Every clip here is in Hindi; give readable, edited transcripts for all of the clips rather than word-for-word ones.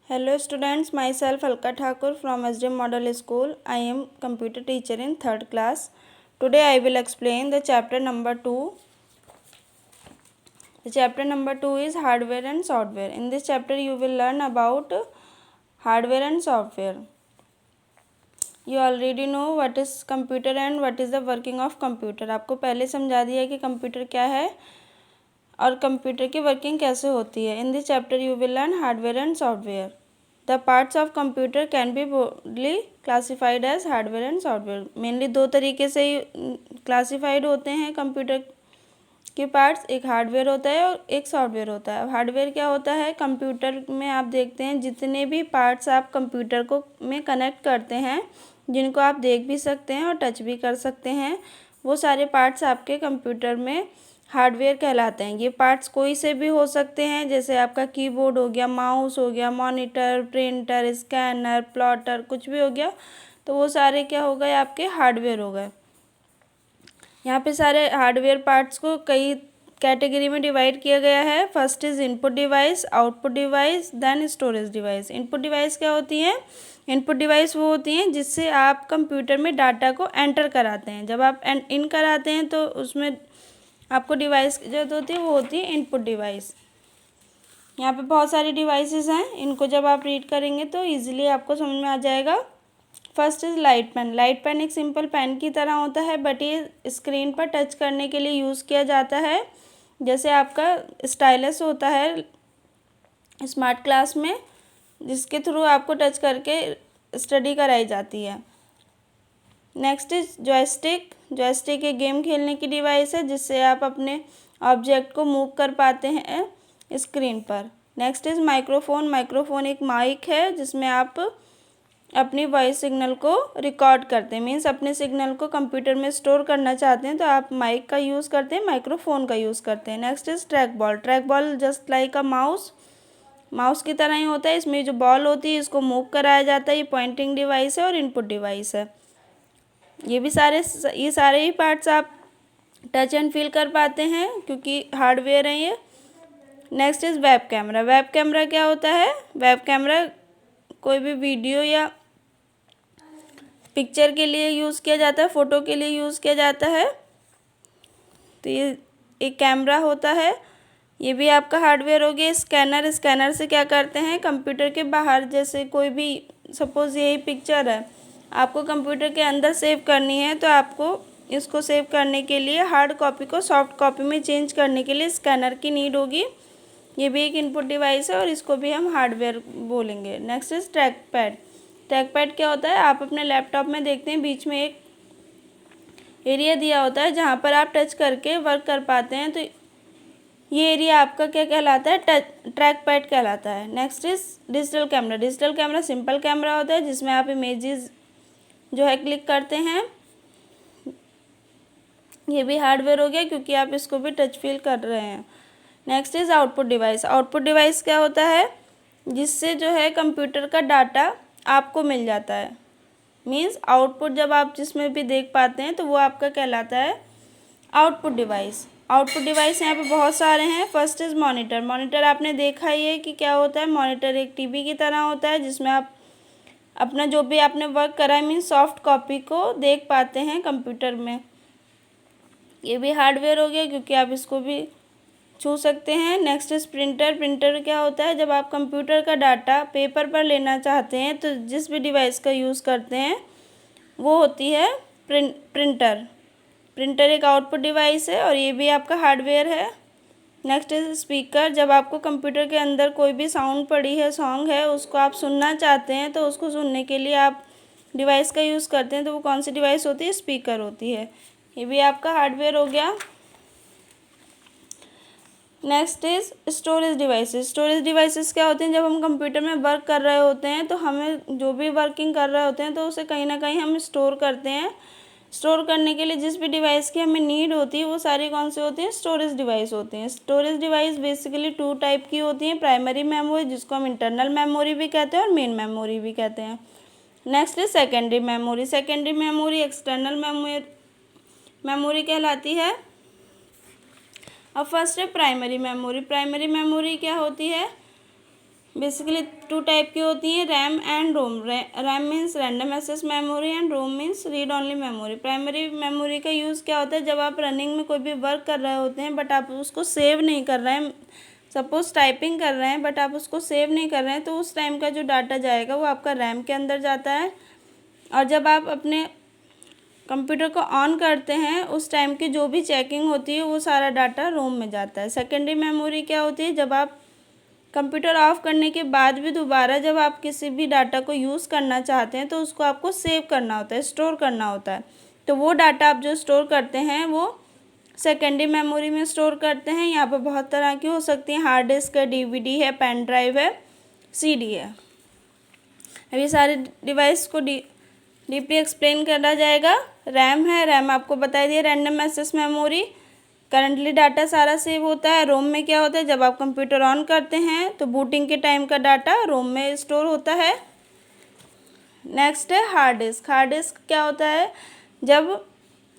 Hello students, myself Alka Thakur from SDM Model School. I am computer teacher in 3rd class. Today I will explain the chapter number 2. The chapter number 2 is hardware and software. In this chapter you will learn about hardware and software. You already know what is computer and what is the working of computer. आपको पहले समझा दिया है कि कंप्यूटर क्या है और कंप्यूटर की वर्किंग कैसे होती है. In this chapter you will learn hardware and software. The parts of computer can be broadly classified as hardware and software. Mainly दो तरीके से क्लासीफाइड होते हैं कंप्यूटर के पार्ट्स. एक हार्डवेयर होता है और एक सॉफ्टवेयर होता है. हार्डवेयर क्या होता है? कंप्यूटर में आप देखते हैं जितने भी पार्ट्स आप कंप्यूटर को में कनेक्ट करते हैं, जिनको आप देख भी सकते हैं और टच भी कर सकते हैं, वो सारे पार्ट्स आपके कंप्यूटर में हार्डवेयर कहलाते हैं. ये पार्ट्स कोई से भी हो सकते हैं, जैसे आपका कीबोर्ड हो गया, माउस हो गया, मॉनिटर, प्रिंटर, स्कैनर, प्लॉटर, कुछ भी हो गया, तो वो सारे क्या हो गए? आपके हार्डवेयर हो गए. यहाँ पे सारे हार्डवेयर पार्ट्स को कई कैटेगरी में डिवाइड किया गया है. First is input device, output device, then storage device. Input device क्या होती हैं? इनपुट डिवाइस वो होती हैं जिससे आप कंप्यूटर में डाटा को एंटर कराते हैं. जब आप इन कराते हैं तो उसमें आपको डिवाइस की जरूरत होती है, वो होती है इनपुट डिवाइस. यहाँ पे बहुत सारी डिवाइसेस हैं. इनको जब आप रीड करेंगे तो इजीली आपको समझ में आ जाएगा. First is light pen. Light pen एक सिंपल पेन की तरह होता है, बट ये स्क्रीन पर टच करने के लिए यूज़ किया जाता है. जैसे आपका स्टाइलस होता है स्मार्ट क्लास में, जिसके थ्रू आपको टच करके स्टडी कराई जाती है. Next is joystick. जॉयस्टिक एक गेम खेलने की डिवाइस है जिससे आप अपने ऑब्जेक्ट को मूव कर पाते हैं स्क्रीन पर. Next is microphone. माइक्रोफोन एक माइक है जिसमें आप अपनी वॉइस सिग्नल को रिकॉर्ड करते हैं. मीन्स अपने सिग्नल को कंप्यूटर में स्टोर करना चाहते हैं तो आप माइक का यूज़ करते हैं, माइक्रोफोन का यूज़ करते हैं. Next is track ball. Track ball just like a mouse. Mouse की तरह ही होता है. इसमें जो बॉल होती है इसको मूव कराया जाता है. ये पॉइंटिंग डिवाइस है और इनपुट डिवाइस है. ये सारे ही पार्ट्स आप टच एंड फील कर पाते हैं क्योंकि हार्डवेयर हैं ये. Next is web camera. Web camera क्या होता है? वेब कैमरा कोई भी वीडियो या पिक्चर के लिए यूज़ किया जाता है, फ़ोटो के लिए यूज़ किया जाता है. तो ये एक कैमरा होता है, ये भी आपका हार्डवेयर हो गया. स्कैनर. स्कैनर से क्या करते हैं? कंप्यूटर के बाहर, जैसे कोई भी सपोज़ यही पिक्चर है, आपको कंप्यूटर के अंदर सेव करनी है, तो आपको इसको सेव करने के लिए हार्ड कॉपी को सॉफ्ट कॉपी में चेंज करने के लिए स्कैनर की नीड होगी. ये भी एक इनपुट डिवाइस है और इसको भी हम हार्डवेयर बोलेंगे. Next is track pad. Track pad क्या होता है? आप अपने लैपटॉप में देखते हैं बीच में एक एरिया दिया होता है जहाँ पर आप टच करके वर्क कर पाते हैं, तो ये एरिया आपका क्या कहलाता है? ट्रैक पैड कहलाता है. Next is digital camera. Digital camera simple camera होता है जिसमें आप इमेजेस जो है क्लिक करते हैं. ये भी हार्डवेयर हो गया क्योंकि आप इसको भी टच फील कर रहे हैं. Next is output device. Output device क्या होता है? जिससे जो है कंप्यूटर का डाटा आपको मिल जाता है. मीन्स आउटपुट जब आप जिसमें भी देख पाते हैं तो वो आपका कहलाता है आउटपुट डिवाइस. आउटपुट डिवाइस यहाँ पे बहुत सारे हैं. First is monitor. मॉनिटर आपने देखा ही है कि क्या होता है. मॉनिटर एक टीवी की तरह होता है जिसमें आप अपना जो भी आपने वर्क करा है मीन्स सॉफ्ट कॉपी को देख पाते हैं कंप्यूटर में. ये भी हार्डवेयर हो गया क्योंकि आप इसको भी छू सकते हैं. Next is printer. प्रिंटर क्या होता है? जब आप कंप्यूटर का डाटा पेपर पर लेना चाहते हैं तो जिस भी डिवाइस का यूज़ करते हैं वो होती है प्रिंटर. प्रिंटर एक आउटपुट डिवाइस है और ये भी आपका हार्डवेयर है. Next is speaker. जब आपको कंप्यूटर के अंदर कोई भी साउंड पड़ी है, सॉन्ग है, उसको आप सुनना चाहते हैं तो उसको सुनने के लिए आप डिवाइस का यूज़ करते हैं, तो वो कौन सी डिवाइस होती है? स्पीकर होती है. ये भी आपका हार्डवेयर हो गया. Next is storage devices. Storage devices क्या होते हैं? जब हम कंप्यूटर में वर्क कर रहे होते हैं तो हमें जो भी वर्किंग कर रहे होते हैं तो उसे कहीं ना कहीं हम स्टोर करते हैं. स्टोर करने के लिए जिस भी डिवाइस की हमें नीड होती है वो सारी कौन सी होती हैं? स्टोरेज डिवाइस होती हैं. स्टोरेज डिवाइस बेसिकली 2 टाइप की होती हैं. प्राइमरी मेमोरी जिसको हम इंटरनल मेमोरी भी कहते हैं और मेन मेमोरी भी कहते हैं. Next is secondary memory. Secondary memory external memory कहलाती है. अब फर्स्ट है प्राइमरी मेमोरी. प्राइमरी मेमोरी क्या होती है? बेसिकली टू टाइप की होती हैं, RAM and ROM. RAM means random access memory and ROM means read only memory. Primary memory का यूज़ क्या होता है, जब आप रनिंग में कोई भी वर्क कर रहे होते हैं बट आप उसको सेव नहीं कर रहे हैं, सपोज टाइपिंग कर रहे हैं बट आप उसको सेव नहीं कर रहे हैं, तो उस टाइम का जो डाटा जाएगा वो आपका रैम के अंदर जाता है। और जब आप अपने कंप्यूटर को ऑन करते हैं उस टाइम की जो भी चेकिंग होती है वो सारा डाटा रोम में जाता है। सेकेंडरी मेमोरी क्या होती है, जब आप कंप्यूटर ऑफ करने के बाद भी दोबारा जब आप किसी भी डाटा को यूज़ करना चाहते हैं तो उसको आपको सेव करना होता है, स्टोर करना होता है। तो वो डाटा आप जो स्टोर करते हैं वो सेकेंडरी मेमोरी में स्टोर करते हैं। यहाँ पर बहुत तरह की हो सकती हैं, हार्ड डिस्क है, डीवीडी है, पेन ड्राइव है, सीडी है। अब ये सारे डिवाइस को डीपली एक्सप्लेन करा जाएगा। रैम है, रैम आपको बता दिया, random access memory, currently data सारा सेव होता है। रोम में क्या होता है, जब आप कंप्यूटर ऑन करते हैं तो बूटिंग के टाइम का डाटा रोम में स्टोर होता है। नेक्स्ट है हार्ड डिस्क। हार्ड डिस्क क्या होता है, जब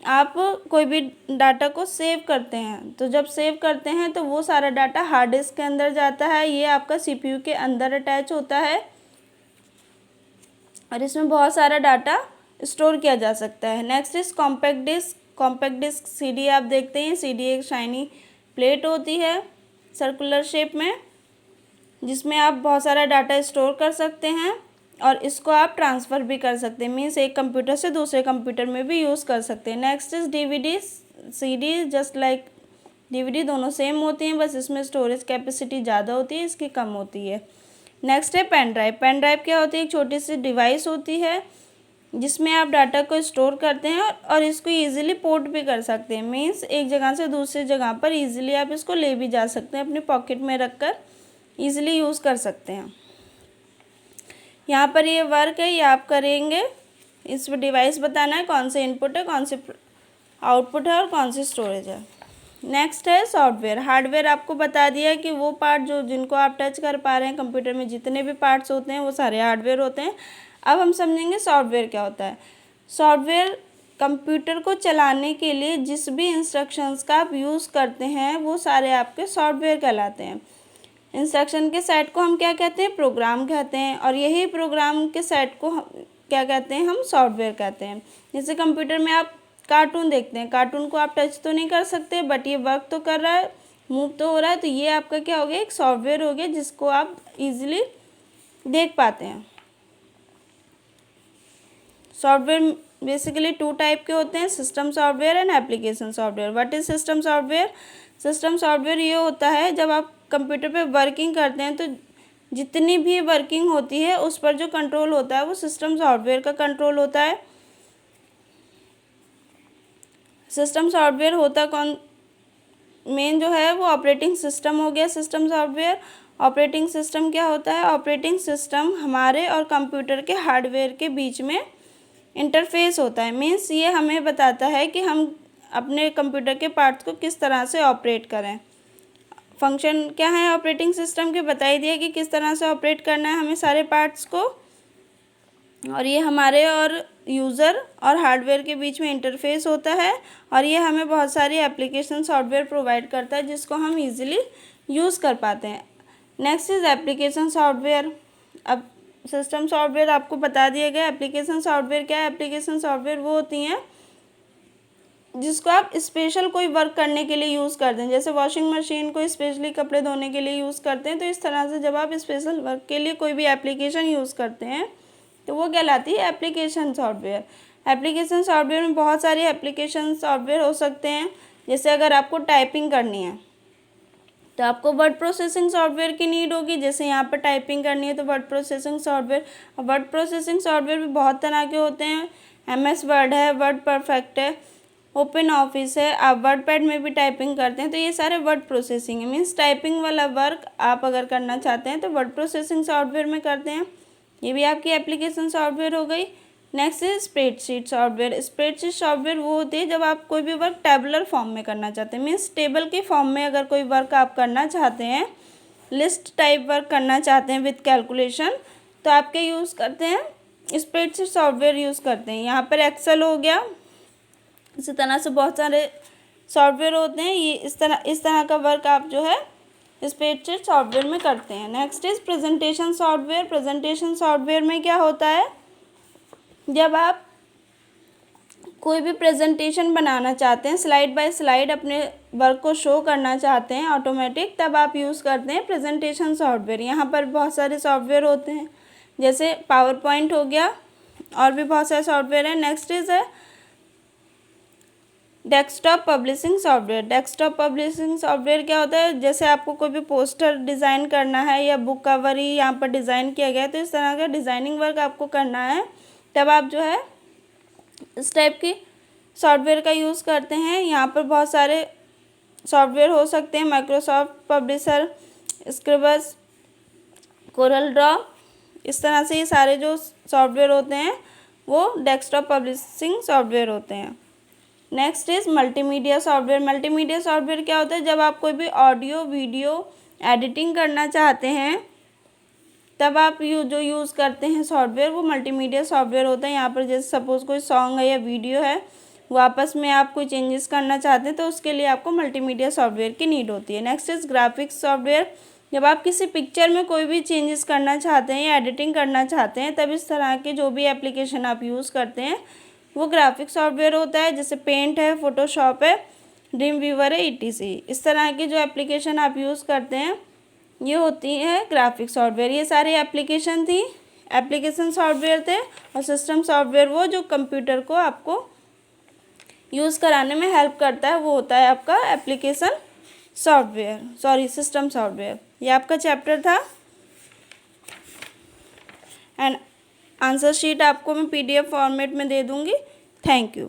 आप कोई भी डाटा को सेव करते हैं तो जब सेव करते हैं तो वो सारा डाटा हार्ड डिस्क के अंदर जाता है। ये आपका सीपीयू के अंदर अटैच होता है और इसमें बहुत सारा डाटा स्टोर किया जा सकता है। Next is compact disc. Compact disc CD आप देखते हैं, सीडी एक शाइनी प्लेट होती है सर्कुलर शेप में, जिसमें आप बहुत सारा डाटा स्टोर कर सकते हैं और इसको आप ट्रांसफ़र भी कर सकते हैं, मीन्स एक कंप्यूटर से दूसरे कंप्यूटर में भी यूज़ कर सकते हैं। Next is DVD. CD just like DVD, दोनों सेम होती हैं, बस इसमें स्टोरेज कैपेसिटी ज़्यादा होती है, इसकी कम होती है। नेक्स्ट है पेन ड्राइव। पेन ड्राइव क्या होती है, एक छोटी सी डिवाइस होती है जिसमें आप डाटा को स्टोर करते हैं और इसको ईजिली पोर्ट भी कर सकते हैं, मीन्स एक जगह से दूसरी जगह पर ईजिली आप इसको ले भी जा सकते हैं, अपने पॉकेट में रख कर ईजिली यूज़ कर सकते हैं। यहाँ पर ये वर्क है, ये आप करेंगे, इस पर डिवाइस बताना है कौन से इनपुट है, कौन से आउटपुट है और कौन सी स्टोरेज है। नेक्स्ट है सॉफ्टवेयर। हार्डवेयर आपको बता दिया कि वो पार्ट जो जिनको आप टच कर पा रहे हैं, कंप्यूटर में जितने भी पार्ट्स होते हैं वो सारे हार्डवेयर होते हैं। अब हम समझेंगे सॉफ्टवेयर क्या होता है। सॉफ्टवेयर कंप्यूटर को चलाने के लिए जिस भी इंस्ट्रक्शंस का आप यूज़ करते हैं वो सारे आपके सॉफ्टवेयर कहलाते हैं। इंस्ट्रक्शन के सेट को हम क्या कहते हैं, प्रोग्राम कहते हैं, और यही प्रोग्राम के सेट को हम क्या कहते हैं, हम सॉफ्टवेयर कहते हैं। जैसे कंप्यूटर में आप कार्टून देखते हैं, कार्टून को आप टच तो नहीं कर सकते बट ये वर्क तो कर रहा है, मूव तो हो रहा है, तो ये आपका क्या हो गया, एक सॉफ्टवेयर हो गया जिसको आप इजीली देख पाते हैं। सॉफ्टवेयर बेसिकली टू टाइप के होते हैं, system software and application software. What is system software? System software ये होता है जब आप कंप्यूटर पे वर्किंग करते हैं तो जितनी भी वर्किंग होती है उस पर जो कंट्रोल होता है वो सिस्टम सॉफ्टवेयर का कंट्रोल होता है। सिस्टम सॉफ्टवेयर होता कौन, मेन जो है वो ऑपरेटिंग सिस्टम हो गया सिस्टम सॉफ्टवेयर। ऑपरेटिंग सिस्टम क्या होता है, ऑपरेटिंग सिस्टम हमारे और कंप्यूटर के हार्डवेयर के बीच में इंटरफेस होता है, मीन्स ये हमें बताता है कि हम अपने कंप्यूटर के पार्ट्स को किस तरह से ऑपरेट करें। फंक्शन क्या है ऑपरेटिंग सिस्टम के, बताई दिया कि किस तरह से ऑपरेट करना है हमें सारे पार्ट्स को, और ये हमारे और यूज़र और हार्डवेयर के बीच में इंटरफेस होता है और ये हमें बहुत सारी एप्लीकेशन सॉफ्टवेयर प्रोवाइड करता है जिसको हम इजीली यूज़ कर पाते हैं। Next is application software. अब सिस्टम सॉफ्टवेयर आपको बता दिया गया, एप्लीकेशन सॉफ्टवेयर क्या है, एप्लीकेशन सॉफ्टवेयर वो होती हैं जिसको आप स्पेशल कोई वर्क करने के लिए यूज़ करते हैं, जैसे वॉशिंग मशीन को स्पेशली कपड़े धोने के लिए यूज़ करते हैं, तो इस तरह से जब आप स्पेशल वर्क के लिए कोई भी एप्लीकेशन यूज़ करते हैं तो वो कहलाती है एप्लीकेशन सॉफ्टवेयर। एप्लीकेशन सॉफ्टवेयर में बहुत सारे एप्लीकेशन सॉफ्टवेयर हो सकते हैं, जैसे अगर आपको टाइपिंग करनी है तो आपको वर्ड प्रोसेसिंग सॉफ्टवेयर की नीड होगी, जैसे यहाँ पर टाइपिंग करनी है तो वर्ड प्रोसेसिंग सॉफ्टवेयर। और वर्ड प्रोसेसिंग सॉफ्टवेयर भी बहुत तरह के होते हैं, MS वर्ड है, वर्ड परफेक्ट है, ओपन ऑफिस है, आप वर्ड पैड में भी टाइपिंग करते हैं, तो ये सारे वर्ड प्रोसेसिंग है, मीन्स टाइपिंग वाला वर्क आप अगर करना चाहते हैं तो वर्ड प्रोसेसिंग सॉफ्टवेयर में करते हैं। ये भी आपकी एप्लीकेशन सॉफ्टवेयर हो गई। Next is spreadsheet software. Spreadsheet software वो होती है जब आप कोई भी वर्क टेबुलर फॉर्म में करना चाहते हैं, मीन्स टेबल के फॉर्म में अगर कोई वर्क आप करना चाहते हैं, लिस्ट टाइप वर्क करना चाहते हैं विद कैलकुलेशन, तो आप क्या यूज़ करते हैं, स्प्रेडशीट सॉफ्टवेयर यूज़ करते हैं। यहाँ पर एक्सेल हो गया, इसी तरह से बहुत सारे सॉफ्टवेयर होते हैं, ये इस तरह का वर्क आप जो है स्प्रेडशीट सॉफ्टवेयर में करते हैं। Next is presentation software. Presentation software में क्या होता है, जब आप कोई भी प्रेजेंटेशन बनाना चाहते हैं, स्लाइड बाय स्लाइड अपने वर्क को शो करना चाहते हैं ऑटोमेटिक, तब आप यूज़ करते हैं प्रेजेंटेशन सॉफ्टवेयर। यहाँ पर बहुत सारे सॉफ्टवेयर होते हैं, जैसे पावर पॉइंट हो गया, और भी बहुत सारे सॉफ्टवेयर हैं। नेक्स्ट इज है desktop publishing software. Desktop publishing software क्या होता है, जैसे आपको कोई भी पोस्टर डिज़ाइन करना है या बुक कवर ही यहाँ पर डिज़ाइन किया गया है, तो इस तरह का डिज़ाइनिंग वर्क आपको करना है, तब आप जो है इस टाइप की सॉफ्टवेयर का यूज़ करते हैं। यहाँ पर बहुत सारे सॉफ्टवेयर हो सकते हैं, माइक्रोसॉफ्ट पब्लिशर, स्क्रिबस, कोरल ड्रॉ, इस तरह से ये सारे जो सॉफ्टवेयर होते हैं वो डेस्कटॉप पब्लिशिंग सॉफ्टवेयर होते हैं। Next is multimedia software. Multimedia software क्या होता है, जब आप कोई भी ऑडियो वीडियो एडिटिंग करना चाहते हैं, तब आप जो यूज़ करते हैं सॉफ्टवेयर, वो मल्टीमीडिया सॉफ्टवेयर होता है। यहाँ पर जैसे सपोज़ कोई सॉन्ग है या वीडियो है, वो आपस में आप कोई चेंजेस करना चाहते हैं, तो उसके लिए आपको मल्टीमीडिया सॉफ्टवेयर की नीड होती है। Next is graphics software. जब आप किसी पिक्चर में कोई भी चेंजेस करना चाहते हैं या एडिटिंग करना चाहते हैं, तब इस तरह के जो भी एप्लीकेशन आप यूज़ करते हैं वो ग्राफिक सॉफ्टवेयर होता है, जैसे पेंट है, फोटोशॉप है, ड्रीम वीवर है, ETC। इस तरह की जो एप्लीकेशन आप यूज़ करते हैं ये होती है ग्राफिक सॉफ्टवेयर। ये सारी एप्लीकेशन थी, एप्लीकेशन सॉफ्टवेयर थे, और सिस्टम सॉफ्टवेयर वो जो कंप्यूटर को आपको यूज़ कराने में हेल्प करता है, वो होता है आपका application software, sorry system software. ये आपका चैप्टर था, एंड आंसर शीट आपको मैं PDF फॉर्मेट में दे दूँगी। Thank you.